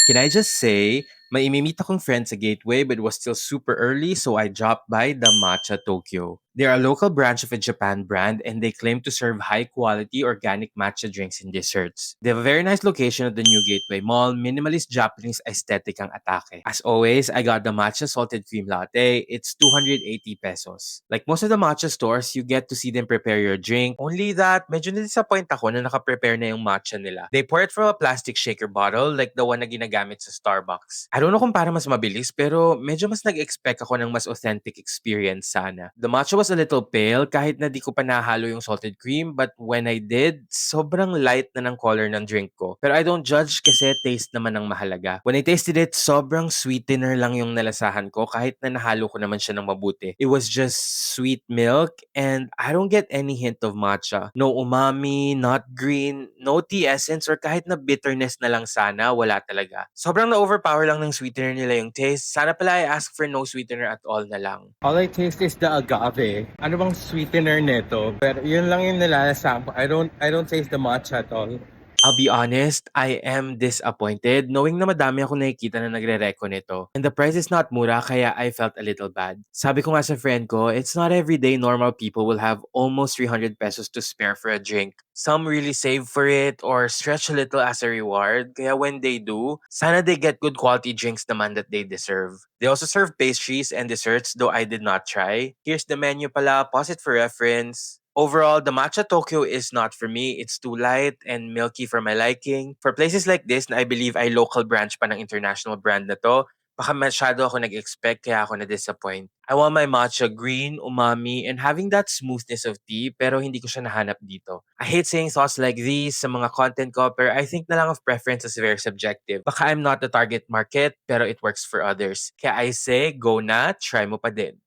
Can I just say, may imimit akong friend sa Gateway but it was still super early so I dropped by the Matcha Tokyo. They're a local branch of a Japan brand and they claim to serve high quality organic matcha drinks and desserts. They have a very nice location at the new Gateway Mall, minimalist Japanese aesthetic ang atake. As always, I got the matcha salted cream latte. It's 280 pesos. Like most of the matcha stores, you get to see them prepare your drink. Only that, medyo na-disappoint ako na naka-prepare na yung matcha nila. They pour it from a plastic shaker bottle like the one na ginagamit sa Starbucks. I don't know kung para mas mabilis pero medyo mas nag-expect ako ng mas authentic experience sana. The matcha was a little pale kahit na di ko pa nahalo yung salted cream but when I did, sobrang light na ng color ng drink ko. Pero I don't judge kasi taste naman ang mahalaga. When I tasted it, sobrang sweetener lang yung nalasahan ko kahit na nahalo ko naman siya ng mabuti. It was just sweet milk and I don't get any hint of matcha. No umami, not green, no tea essence or kahit na bitterness na lang sana, wala talaga. Sobrang na-overpower lang ng sweetener nila yung taste. Sana pala I ask for no sweetener at all na lang. All I taste is the agave. Ano bang sweetener nito? Pero yun lang yung nilalasahan ko. I don't taste the matcha at all. I'll be honest, I am disappointed knowing na madami akong nakikita na nagre-reco nito. And the price is not mura kaya I felt a little bad. Sabi ko nga sa friend ko, it's not everyday normal people will have almost 300 pesos to spare for a drink. Some really save for it or stretch a little as a reward. Kaya when they do, sana they get good quality drinks naman that they deserve. They also serve pastries and desserts though I did not try. Here's the menu pala, pause it for reference. Overall, the Matcha Tokyo is not for me. It's too light and milky for my liking. For places like this na I believe ay local branch pa ng international brand na to, baka masyado ako nag-expect kaya ako na-disappoint. I want my matcha green, umami, and having that smoothness of tea pero hindi ko siya nahanap dito. I hate saying thoughts like these sa mga content ko pero I think na lang of preference is very subjective. Baka I'm not the target market pero it works for others. Kaya I say, go na, try mo pa din.